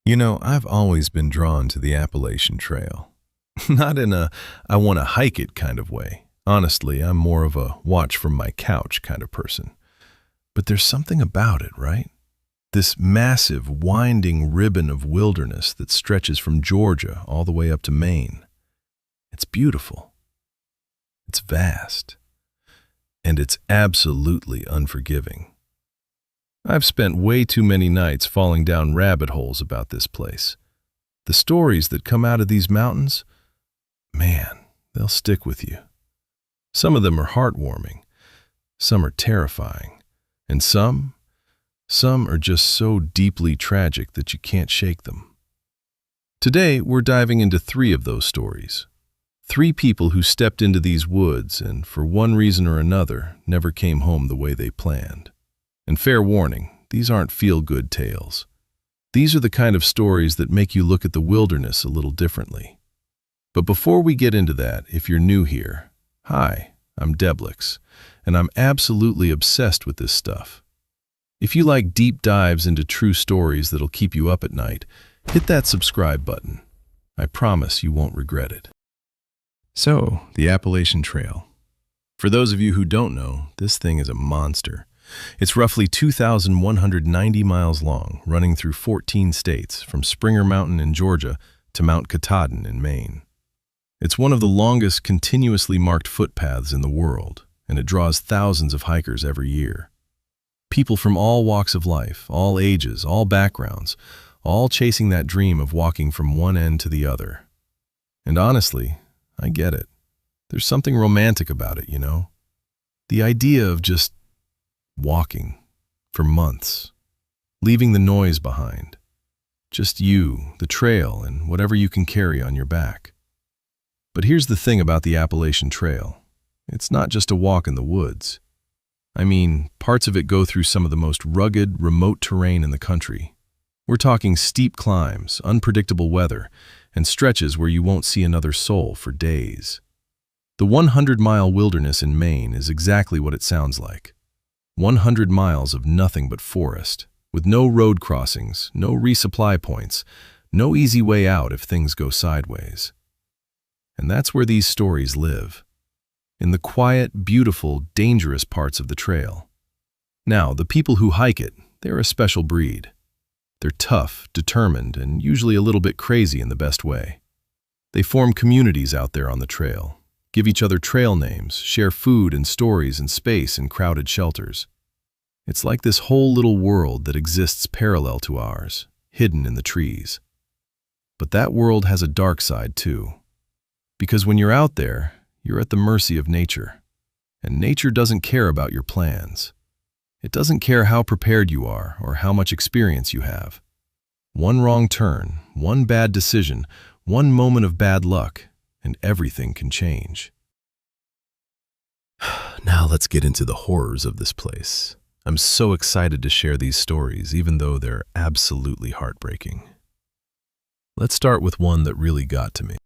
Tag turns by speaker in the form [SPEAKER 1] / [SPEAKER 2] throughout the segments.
[SPEAKER 1] I've always been drawn to the Appalachian Trail. Not in a I want to hike it kind of way. Honestly, I'm more of a watch from my couch kind of person. But there's something about it, right? This massive, winding ribbon of wilderness that stretches from Georgia all the way up to Maine. It's beautiful. It's vast. And it's absolutely unforgiving. I've spent way too many nights falling down rabbit holes about this place. The stories that come out of these mountains, man, they'll stick with you. Some of them are heartwarming, some are terrifying, and some are just so deeply tragic that you can't shake them. Today, we're diving into 3 of those stories. 3 people who stepped into these woods and, for one reason or another, never came home the way they planned. And fair warning, these aren't feel-good tales. These are the kind of stories that make you look at the wilderness a little differently. But before we get into that, if you're new here, hi, I'm Deblix, and I'm absolutely obsessed with this stuff. If you like deep dives into true stories that'll keep you up at night, hit that subscribe button. I promise you won't regret it. So, the Appalachian Trail. For those of you who don't know, this thing is a monster. It's roughly 2,190 miles long, running through 14 states, from Springer Mountain in Georgia to Mount Katahdin in Maine. It's one of the longest continuously marked footpaths in the world, and it draws thousands of hikers every year. People from all walks of life, all ages, all backgrounds, all chasing that dream of walking from one end to the other. And honestly, I get it. There's something romantic about it, The idea of just walking for months, leaving the noise behind. Just you, the trail, and whatever you can carry on your back. But here's the thing about the Appalachian Trail. It's not just a walk in the woods. I mean, parts of it go through some of the most rugged, remote terrain in the country. We're talking steep climbs, unpredictable weather, and stretches where you won't see another soul for days. The 100-mile wilderness in Maine is exactly what it sounds like. 100 miles of nothing but forest, with no road crossings, no resupply points, no easy way out if things go sideways. And that's where these stories live, in the quiet, beautiful, dangerous parts of the trail. Now, the people who hike it, they're a special breed. They're tough, determined, and usually a little bit crazy in the best way. They form communities out there on the trail, give each other trail names, share food and stories and space in crowded shelters. It's like this whole little world that exists parallel to ours, hidden in the trees. But that world has a dark side too. Because when you're out there, you're at the mercy of nature. And nature doesn't care about your plans. It doesn't care how prepared you are or how much experience you have. One wrong turn, one bad decision, one moment of bad luck, and everything can change. Now let's get into the horrors of this place. I'm so excited to share these stories, even though they're absolutely heartbreaking. Let's start with one that really got to me.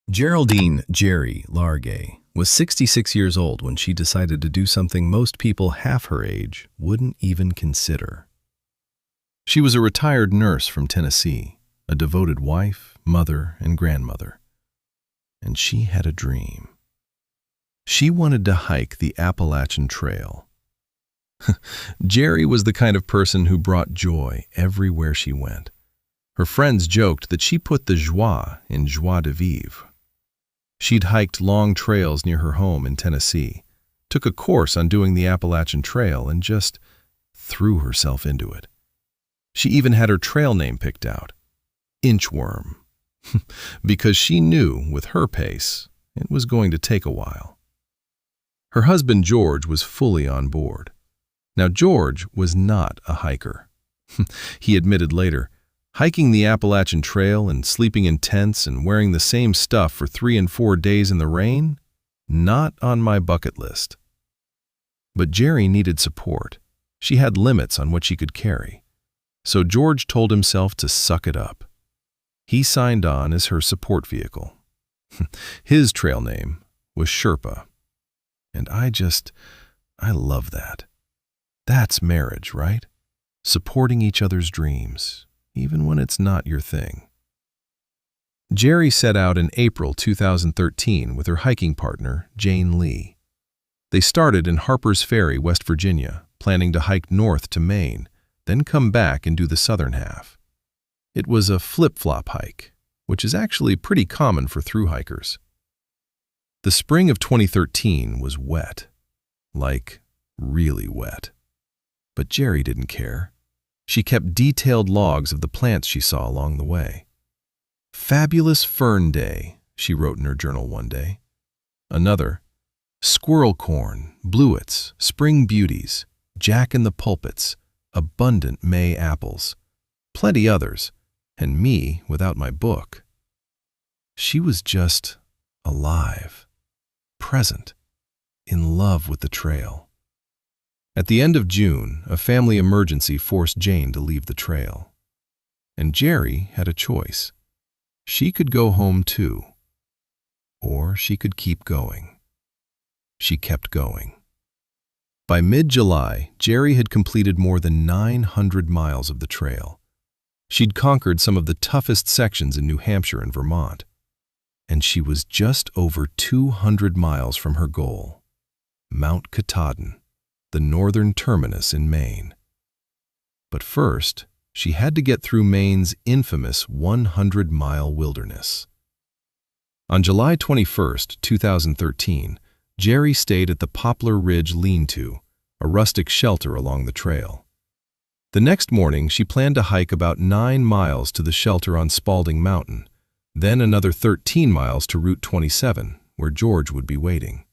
[SPEAKER 1] Geraldine Gerry Largay was 66 years old when she decided to do something most people half her age wouldn't even consider. She was a retired nurse from Tennessee, a devoted wife, mother, and grandmother. And she had a dream. She wanted to hike the Appalachian Trail. Gerry was the kind of person who brought joy everywhere she went. Her friends joked that she put the joie in joie de vivre. She'd hiked long trails near her home in Tennessee, took a course on doing the Appalachian Trail, and just threw herself into it. She even had her trail name picked out, Inchworm, because she knew with her pace it was going to take a while. Her husband George was fully on board. Now George was not a hiker. He admitted later, hiking the Appalachian Trail and sleeping in tents and wearing the same stuff for 3 and 4 days in the rain? Not on my bucket list. But Gerry needed support. She had limits on what she could carry. So George told himself to suck it up. He signed on as her support vehicle. His trail name was Sherpa. And I love that. That's marriage, right? Supporting each other's dreams, even when it's not your thing. Gerry set out in April 2013 with her hiking partner, Jane Lee. They started in Harper's Ferry, West Virginia, planning to hike north to Maine, then come back and do the southern half. It was a flip-flop hike, which is actually pretty common for thru hikers. The spring of 2013 was wet, like really wet. But Gerry didn't care. She kept detailed logs of the plants she saw along the way. "Fabulous fern day," she wrote in her journal one day. Another, "Squirrel corn, bluets, spring beauties, jack-in-the-pulpits, abundant May apples, plenty others, and me without my book." She was just alive, present, in love with the trail. At the end of June, a family emergency forced Jane to leave the trail. And Gerry had a choice. She could go home too, or she could keep going. She kept going. By mid-July, Gerry had completed more than 900 miles of the trail. She'd conquered some of the toughest sections in New Hampshire and Vermont. And she was just over 200 miles from her goal, Mount Katahdin, the northern terminus in Maine. But first, she had to get through Maine's infamous 100-mile wilderness. On July 21, 2013, Gerry stayed at the Poplar Ridge Lean-To, a rustic shelter along the trail. The next morning, she planned to hike about 9 miles to the shelter on Spalding Mountain, then another 13 miles to Route 27, where George would be waiting.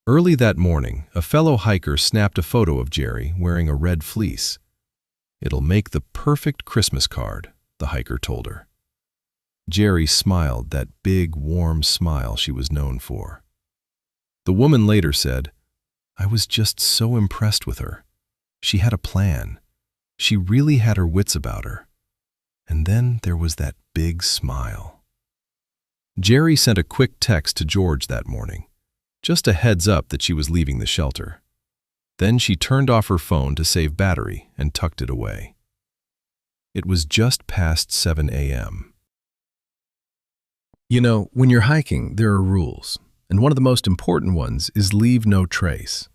[SPEAKER 1] Early that morning, a fellow hiker snapped a photo of Gerry wearing a red fleece. "It'll make the perfect Christmas card," the hiker told her. Gerry smiled that big, warm smile she was known for. The woman later said, "I was just so impressed with her. She had a plan. She really had her wits about her. And then there was that big smile." Gerry sent a quick text to George that morning, just a heads up that she was leaving the shelter. Then she turned off her phone to save battery and tucked it away. It was just past 7 a.m. You know, when you're hiking, there are rules, and one of the most important ones is leave no trace.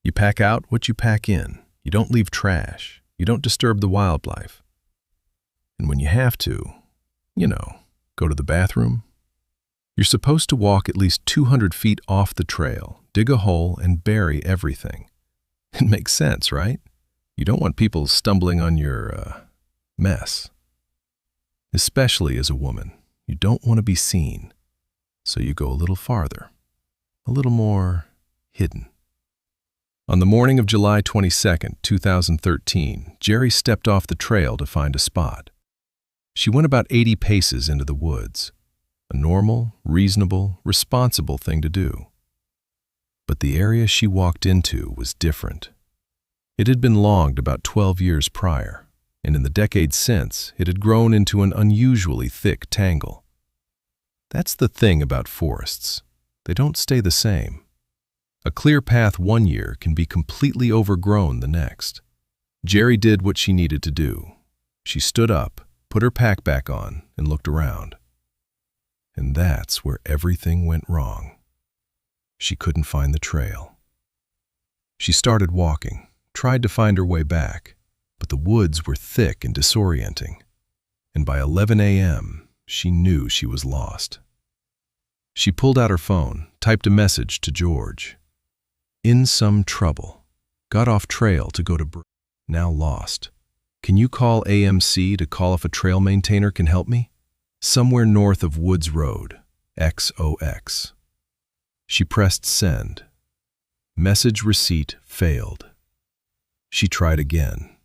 [SPEAKER 1] You pack out what you pack in. You don't leave trash. You don't disturb the wildlife. And when you have to, go to the bathroom, you're supposed to walk at least 200 feet off the trail, dig a hole, and bury everything. It makes sense, right? You don't want people stumbling on your mess. Especially as a woman, you don't want to be seen. So you go a little farther, a little more hidden. On the morning of July 22, 2013, Gerry stepped off the trail to find a spot. She went about 80 paces into the woods, a normal, reasonable, responsible thing to do. But the area she walked into was different. It had been logged about 12 years prior, and in the decades since, it had grown into an unusually thick tangle. That's the thing about forests. They don't stay the same. A clear path one year can be completely overgrown the next. Gerry did what she needed to do. She stood up, put her pack back on, and looked around. And that's where everything went wrong. She couldn't find the trail. She started walking, tried to find her way back, but the woods were thick and disorienting. And by 11 a.m., she knew she was lost. She pulled out her phone, typed a message to George. "In some trouble. Got off trail to go to now lost. Can you call AMC to call if a trail maintainer can help me? Somewhere north of Woods Road, XOX." She pressed send. Message receipt failed. She tried again,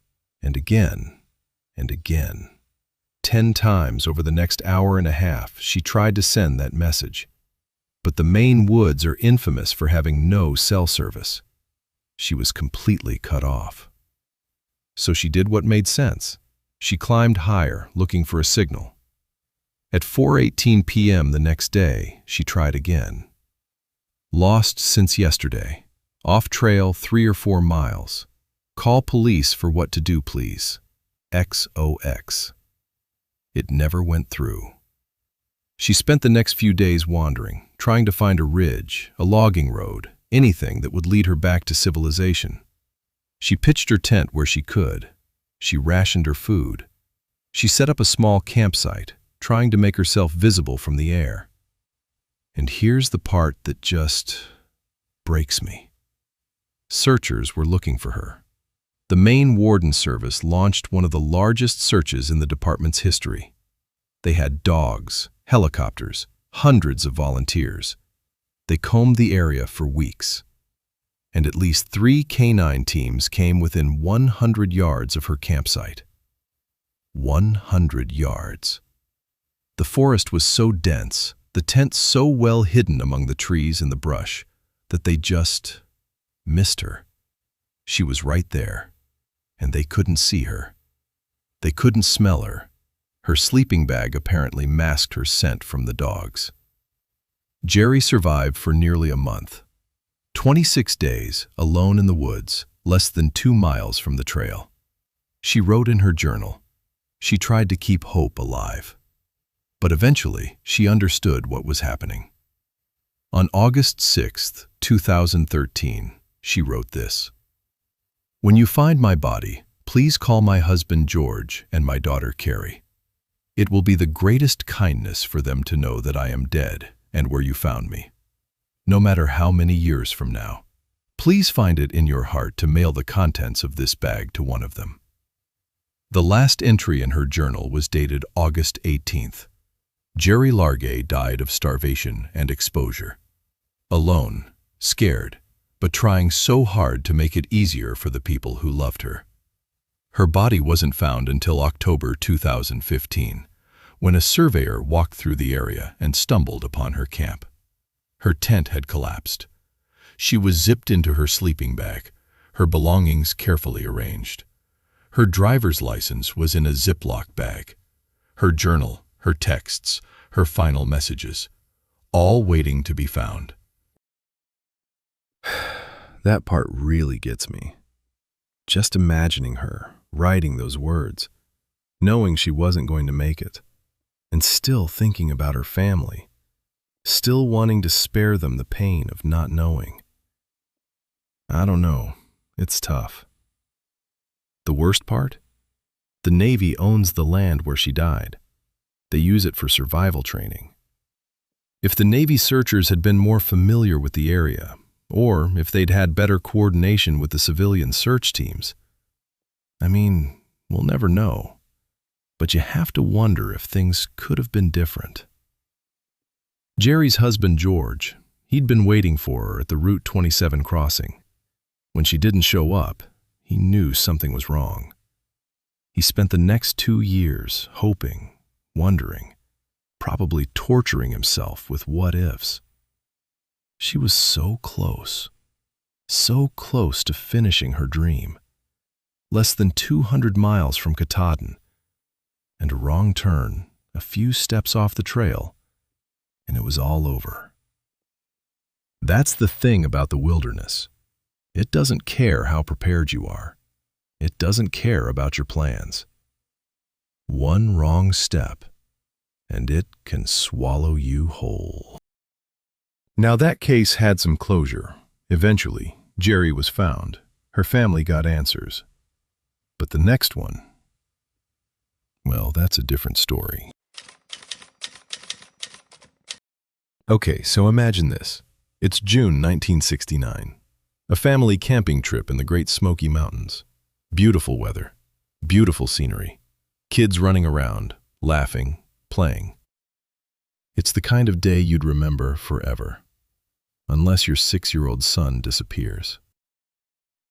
[SPEAKER 1] and again, and again. 10 times over the next hour and a half, she tried to send that message. But the Maine woods are infamous for having no cell service. She was completely cut off. So she did what made sense. She climbed higher, looking for a signal. At 4:18 p.m. the next day, she tried again. Lost since yesterday. Off trail 3 or 4 miles. Call police for what to do, please. XOX. It never went through. She spent the next few days wandering, trying to find a ridge, a logging road, anything that would lead her back to civilization. She pitched her tent where she could. She rationed her food. She set up a small campsite, trying to make herself visible from the air. And here's the part that just breaks me. Searchers were looking for her. The Maine Warden Service launched one of the largest searches in the department's history. They had dogs, helicopters, hundreds of volunteers. They combed the area for weeks. And at least 3 canine teams came within 100 yards of her campsite. 100 yards. The forest was so dense, the tent so well hidden among the trees and the brush, that they just missed her. She was right there, and they couldn't see her. They couldn't smell her. Her sleeping bag apparently masked her scent from the dogs. Gerry survived for nearly a month. 26 days, alone in the woods, less than 2 miles from the trail. She wrote in her journal. She tried to keep hope alive. But eventually, she understood what was happening. On August 6, 2013, she wrote this: "When you find my body, please call my husband George and my daughter Carrie. It will be the greatest kindness for them to know that I am dead and where you found me. No matter how many years from now, please find it in your heart to mail the contents of this bag to one of them." The last entry in her journal was dated August 18th. Gerry Largay died of starvation and exposure. Alone, scared, but trying so hard to make it easier for the people who loved her. Her body wasn't found until October 2015, when a surveyor walked through the area and stumbled upon her camp. Her tent had collapsed. She was zipped into her sleeping bag, her belongings carefully arranged. Her driver's license was in a Ziploc bag. Her journal, her texts, her final messages, all waiting to be found. That part really gets me. Just imagining her writing those words, knowing she wasn't going to make it, and still thinking about her family, still wanting to spare them the pain of not knowing. I don't know. It's tough. The worst part? The Navy owns the land where she died. They use it for survival training. If the Navy searchers had been more familiar with the area, or if they'd had better coordination with the civilian search teams, we'll never know. But you have to wonder if things could have been different. Gerry's husband, George, he'd been waiting for her at the Route 27 crossing. When she didn't show up, he knew something was wrong. He spent the next 2 years hoping, wondering, probably torturing himself with what-ifs. She was so close to finishing her dream. Less than 200 miles from Katahdin, and a wrong turn, a few steps off the trail, and it was all over. That's the thing about the wilderness. It doesn't care how prepared you are. It doesn't care about your plans. One wrong step, and it can swallow you whole. Now that case had some closure. Eventually, Gerry was found. Her family got answers. But the next one, well, that's a different story. Okay, so imagine this. It's June 1969. A family camping trip in the Great Smoky Mountains. Beautiful weather, beautiful scenery, kids running around, laughing, playing. It's the kind of day you'd remember forever, unless your 6-year-old son disappears.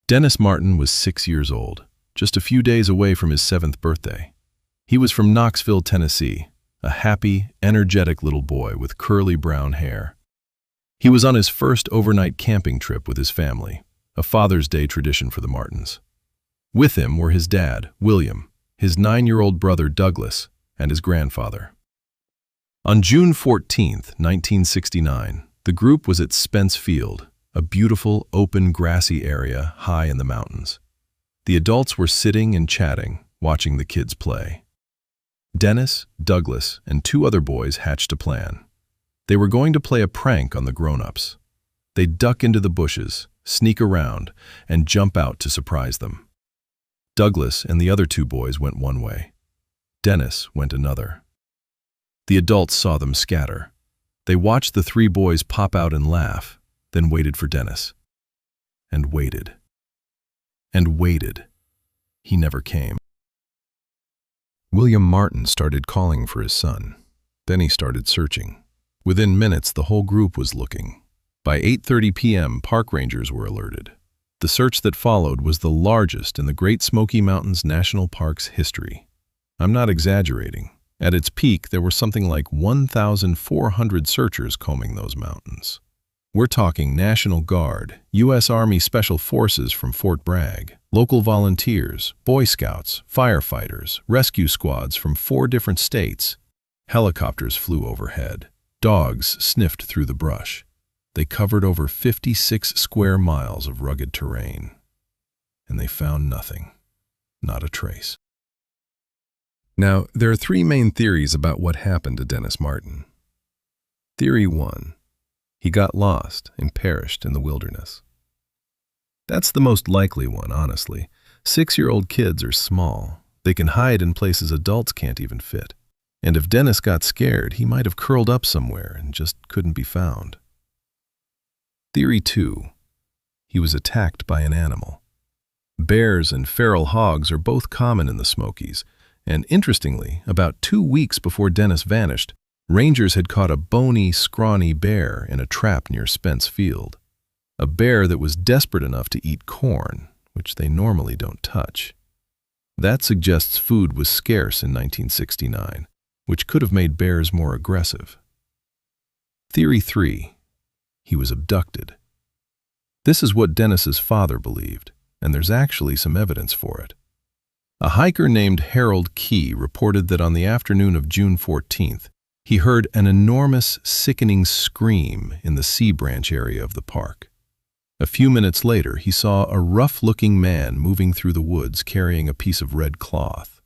[SPEAKER 1] Dennis Martin was 6 years old, just a few days away from his 7th birthday. He was from Knoxville, Tennessee, a happy, energetic little boy with curly brown hair. He was on his first overnight camping trip with his family, a Father's Day tradition for the Martins. With him were his dad, William, his 9-year-old brother, Douglas, and his grandfather. On June 14, 1969, the group was at Spence Field, a beautiful, open, grassy area high in the mountains. The adults were sitting and chatting, watching the kids play. Dennis, Douglas, and two other boys hatched a plan. They were going to play a prank on the grown-ups. They'd duck into the bushes, sneak around, and jump out to surprise them. Douglas and the other two boys went one way. Dennis went another. The adults saw them scatter. They watched the three boys pop out and laugh, then waited for Dennis. And waited. And waited. He never came. William Martin started calling for his son. Then he started searching. Within minutes, the whole group was looking. By 8:30 p.m., park rangers were alerted. The search that followed was the largest in the Great Smoky Mountains National Park's history. I'm not exaggerating. At its peak, there were something like 1,400 searchers combing those mountains. We're talking National Guard, U.S. Army Special Forces from Fort Bragg, local volunteers, Boy Scouts, firefighters, rescue squads from 4 different states. Helicopters flew overhead. Dogs sniffed through the brush. They covered over 56 square miles of rugged terrain. And they found nothing. Not a trace. Now, there are 3 main theories about what happened to Dennis Martin. Theory 1. He got lost and perished in the wilderness. That's the most likely one, honestly. 6-year-old kids are small. They can hide in places adults can't even fit. And if Dennis got scared, he might have curled up somewhere and just couldn't be found. Theory 2. He was attacked by an animal. Bears and feral hogs are both common in the Smokies, and interestingly, about 2 weeks before Dennis vanished, rangers had caught a bony, scrawny bear in a trap near Spence Field. A bear that was desperate enough to eat corn, which they normally don't touch. That suggests food was scarce in 1969, which could have made bears more aggressive. Theory 3. He was abducted. This is what Dennis's father believed, and there's actually some evidence for it. A hiker named Harold Key reported that on the afternoon of June 14th, he heard an enormous, sickening scream in the Sea Branch area of the park. A few minutes later, he saw a rough-looking man moving through the woods carrying a piece of red cloth.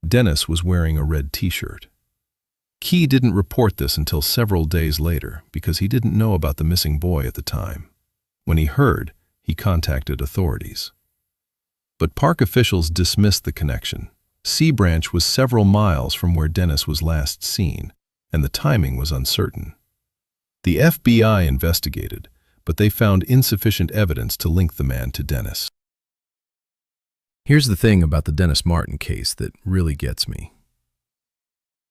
[SPEAKER 1] Dennis was wearing a red t-shirt. Key didn't report this until several days later because he didn't know about the missing boy at the time. When he heard, he contacted authorities. But park officials dismissed the connection. Sea Branch was several miles from where Dennis was last seen, and the timing was uncertain. The FBI investigated, but they found insufficient evidence to link the man to Dennis. Here's the thing about the Dennis Martin case that really gets me.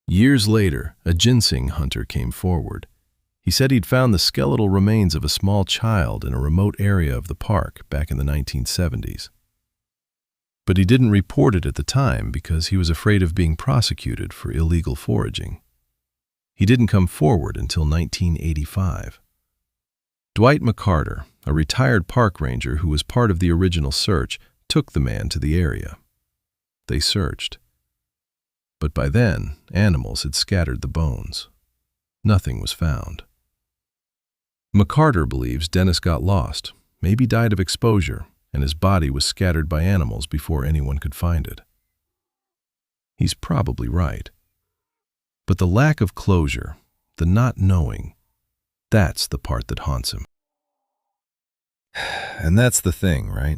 [SPEAKER 1] Years later, a ginseng hunter came forward. He said he'd found the skeletal remains of a small child in a remote area of the park back in the 1970s. But he didn't report it at the time because he was afraid of being prosecuted for illegal foraging. He didn't come forward until 1985. Dwight McCarter, a retired park ranger who was part of the original search, took the man to the area. They searched. But by then, animals had scattered the bones. Nothing was found. McCarter believes Dennis got lost, maybe died of exposure, and his body was scattered by animals before anyone could find it. He's probably right. But the lack of closure, the not knowing, that's the part that haunts him. And that's the thing, right?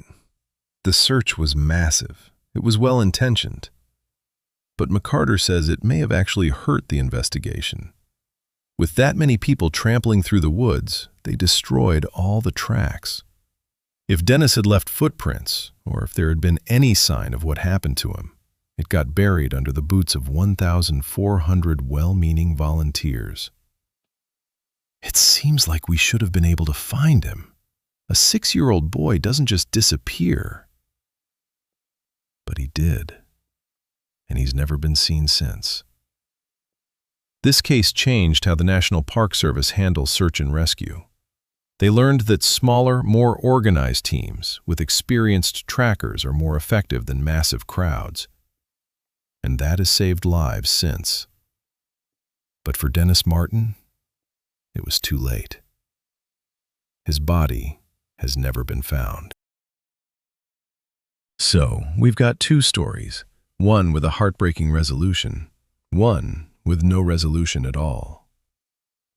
[SPEAKER 1] The search was massive. It was well-intentioned. But McCarter says it may have actually hurt the investigation. With that many people trampling through the woods, they destroyed all the tracks. If Dennis had left footprints, or if there had been any sign of what happened to him, it got buried under the boots of 1,400 well-meaning volunteers. It seems like we should have been able to find him. A 6-year-old boy doesn't just disappear. But he did. And he's never been seen since. This case changed how the National Park Service handles search and rescue. They learned that smaller, more organized teams with experienced trackers are more effective than massive crowds. And that has saved lives since. But for Dennis Martin, it was too late. His body has never been found. So, we've got two stories, one with a heartbreaking resolution, one with no resolution at all.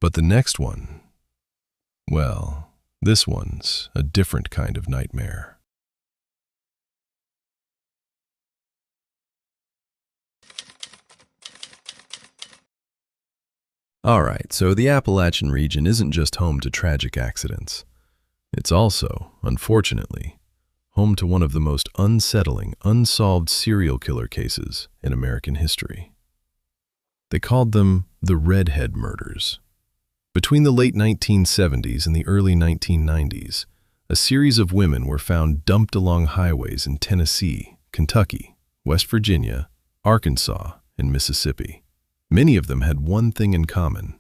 [SPEAKER 1] But the next one, well, this one's a different kind of nightmare. Alright, so the Appalachian region isn't just home to tragic accidents. It's also, unfortunately, home to one of the most unsettling, unsolved serial killer cases in American history. They called them the Redhead murders. Between the late 1970s and the early 1990s, a series of women were found dumped along highways in Tennessee, Kentucky, West Virginia, Arkansas, and Mississippi. Many of them had one thing in common: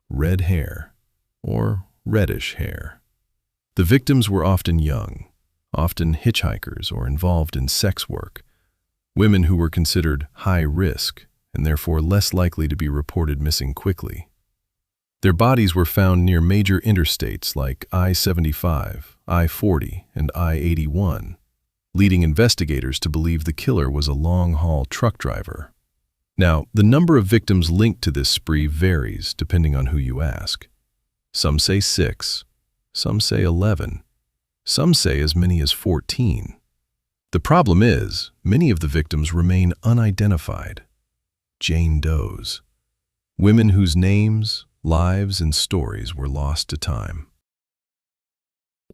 [SPEAKER 1] red hair, or reddish hair. The victims were often young, often hitchhikers or involved in sex work, women who were considered high risk and therefore less likely to be reported missing quickly. Their bodies were found near major interstates like I-75, I-40, and I-81, leading investigators to believe the killer was a long-haul truck driver. Now, the number of victims linked to this spree varies depending on who you ask. Some say 6, some say 11, some say as many as 14. The problem is, many of the victims remain unidentified. Jane Does. Women whose names, lives, and stories were lost to time.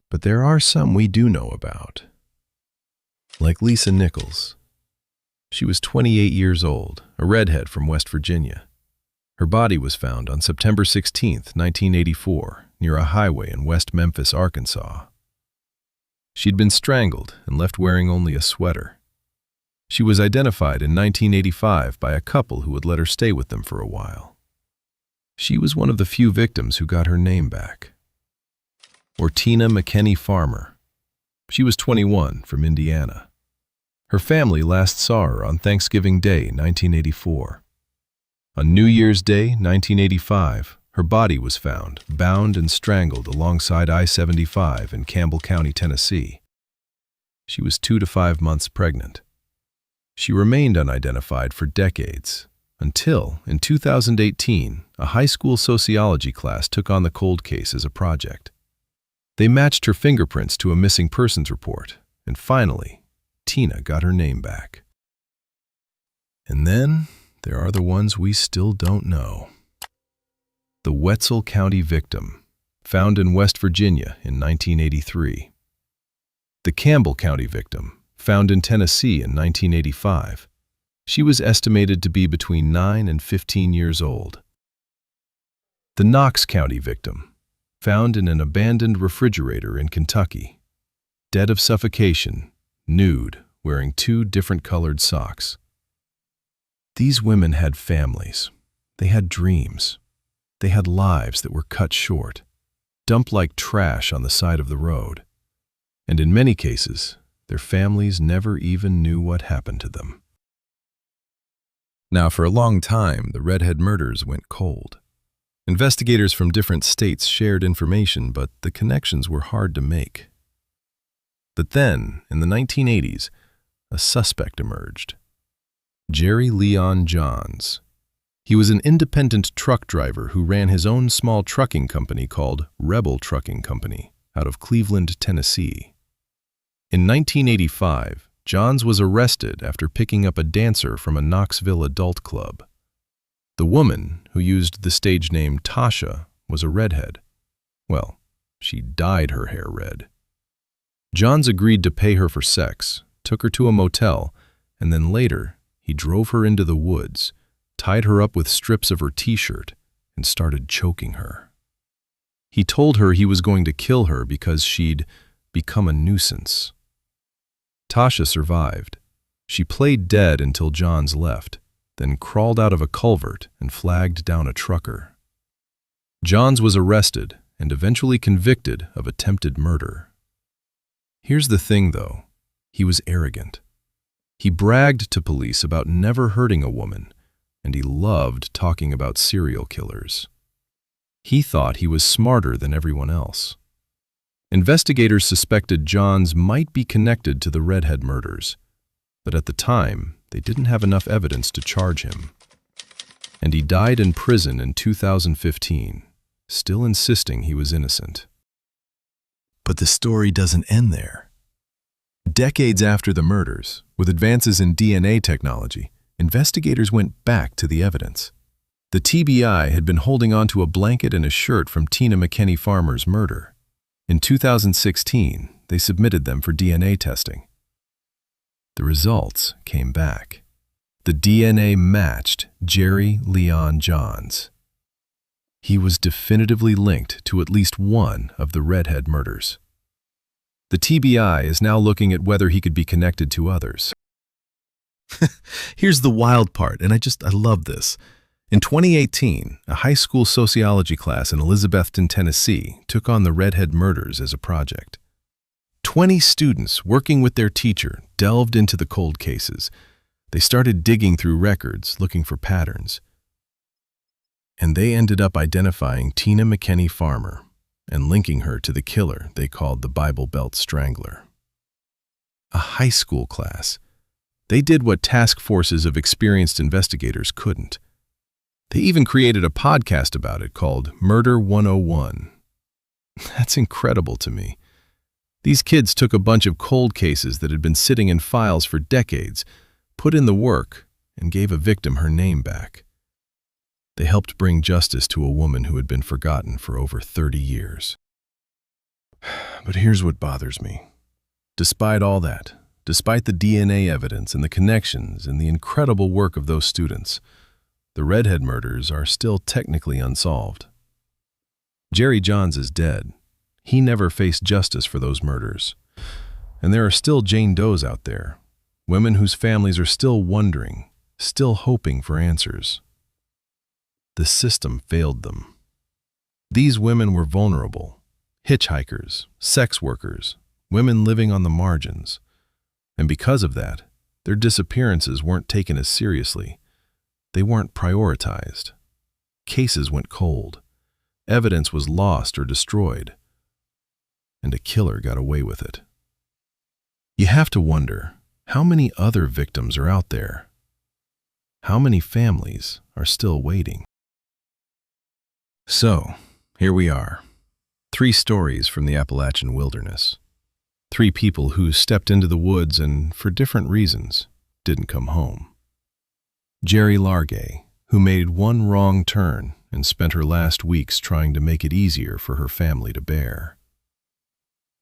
[SPEAKER 1] But there are some we do know about. Like Lisa Nichols. She was 28 years old, a redhead from West Virginia. Her body was found on September 16, 1984, near a highway in West Memphis, Arkansas. She'd been strangled and left wearing only a sweater. She was identified in 1985 by a couple who would let her stay with them for a while. She was one of the few victims who got her name back. Ortina McKenney Farmer. She was 21, from Indiana. Her family last saw her on Thanksgiving Day, 1984. On New Year's Day, 1985, her body was found, bound and strangled alongside I-75 in Campbell County, Tennessee. She was 2 to 5 months pregnant. She remained unidentified for decades, until, in 2018, a high school sociology class took on the cold case as a project. They matched her fingerprints to a missing persons report, and finally, Tina got her name back. And then, there are the ones we still don't know. The Wetzel County victim, found in West Virginia in 1983. The Campbell County victim, found in Tennessee in 1985. She was estimated to be between 9 and 15 years old. The Knox County victim, found in an abandoned refrigerator in Kentucky. Dead of suffocation, nude, wearing 2 different colored socks. These women had families. They had dreams. They had lives that were cut short, dumped like trash on the side of the road. And in many cases, their families never even knew what happened to them. Now, for a long time, the Redhead murders went cold. Investigators from different states shared information, but the connections were hard to make. But then, in the 1980s, a suspect emerged. Jerry Leon Johns. He was an independent truck driver who ran his own small trucking company called Rebel Trucking Company out of Cleveland, Tennessee. In 1985, Johns was arrested after picking up a dancer from a Knoxville adult club. The woman, who used the stage name Tasha, was a redhead. Well, she dyed her hair red. Johns agreed to pay her for sex, took her to a motel, and then later he drove her into the woods, tied her up with strips of her t-shirt, and started choking her. He told her he was going to kill her because she'd become a nuisance. Tasha survived. She played dead until Johns left, then crawled out of a culvert and flagged down a trucker. Johns was arrested and eventually convicted of attempted murder. Here's the thing, though. He was arrogant. He bragged to police about never hurting a woman, and he loved talking about serial killers. He thought he was smarter than everyone else. Investigators suspected Johns might be connected to the Redhead murders, but at the time, they didn't have enough evidence to charge him. And he died in prison in 2015, still insisting he was innocent. But the story doesn't end there. Decades after the murders, with advances in DNA technology, investigators went back to the evidence. The TBI had been holding onto a blanket and a shirt from Tina McKinney Farmer's murder. In 2016, they submitted them for DNA testing. The results came back. The DNA matched Gerry Leon Johns. He was definitively linked to at least one of the Redhead murders. The TBI is now looking at whether he could be connected to others. Here's the wild part, and I love this. In 2018, a high school sociology class in Elizabethton, Tennessee, took on the Redhead murders as a project. 20 students, working with their teacher, delved into the cold cases. They started digging through records, looking for patterns. And they ended up identifying Tina McKinney Farmer and linking her to the killer they called the Bible Belt Strangler. A high school class. They did what task forces of experienced investigators couldn't. They even created a podcast about it called Murder 101. That's incredible to me. These kids took a bunch of cold cases that had been sitting in files for decades, put in the work, and gave a victim her name back. They helped bring justice to a woman who had been forgotten for over 30 years. But here's what bothers me. Despite all that, despite the DNA evidence and the connections and the incredible work of those students, the Redhead murders are still technically unsolved. Gerry Johns is dead. He never faced justice for those murders. And there are still Jane Does out there, women whose families are still wondering, still hoping for answers. The system failed them. These women were vulnerable, hitchhikers, sex workers, women living on the margins. And because of that, their disappearances weren't taken as seriously. They weren't prioritized. Cases went cold. Evidence was lost or destroyed. And a killer got away with it. You have to wonder, how many other victims are out there? How many families are still waiting? So, here we are. 3 stories from the Appalachian wilderness. 3 people who stepped into the woods and, for different reasons, didn't come home. Gerry Largay, who made one wrong turn and spent her last weeks trying to make it easier for her family to bear.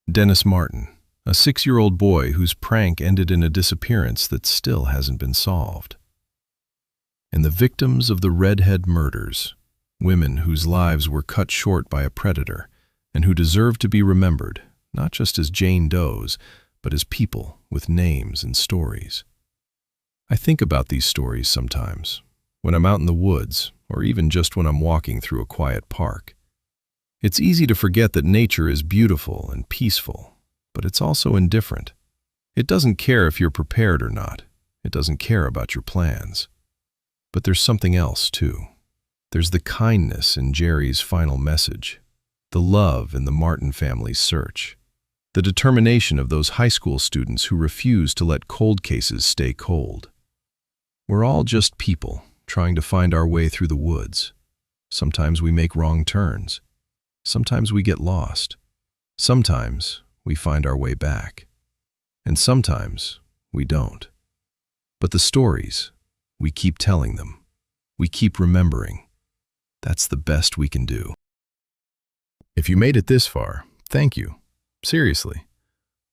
[SPEAKER 1] Dennis Martin, a 6-year-old boy whose prank ended in a disappearance that still hasn't been solved. And the victims of the Redhead murders, women whose lives were cut short by a predator and who deserve to be remembered, not just as Jane Does, but as people with names and stories. I think about these stories sometimes, when I'm out in the woods, or even just when I'm walking through a quiet park. It's easy to forget that nature is beautiful and peaceful, but it's also indifferent. It doesn't care if you're prepared or not. It doesn't care about your plans. But there's something else, too. There's the kindness in Gerry's final message, the love in the Martin family's search, the determination of those high school students who refuse to let cold cases stay cold. We're all just people trying to find our way through the woods. Sometimes we make wrong turns. Sometimes we get lost. Sometimes we find our way back. And sometimes we don't. But the stories, we keep telling them. We keep remembering. That's the best we can do. If you made it this far, thank you. Seriously.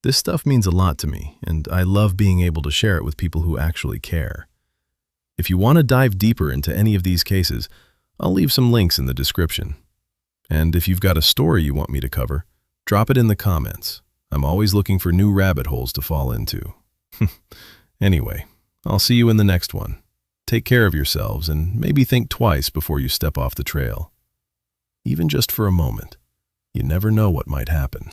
[SPEAKER 1] This stuff means a lot to me, and I love being able to share it with people who actually care. If you want to dive deeper into any of these cases, I'll leave some links in the description. And if you've got a story you want me to cover, drop it in the comments. I'm always looking for new rabbit holes to fall into. Anyway, I'll see you in the next one. Take care of yourselves and maybe think twice before you step off the trail. Even just for a moment. You never know what might happen.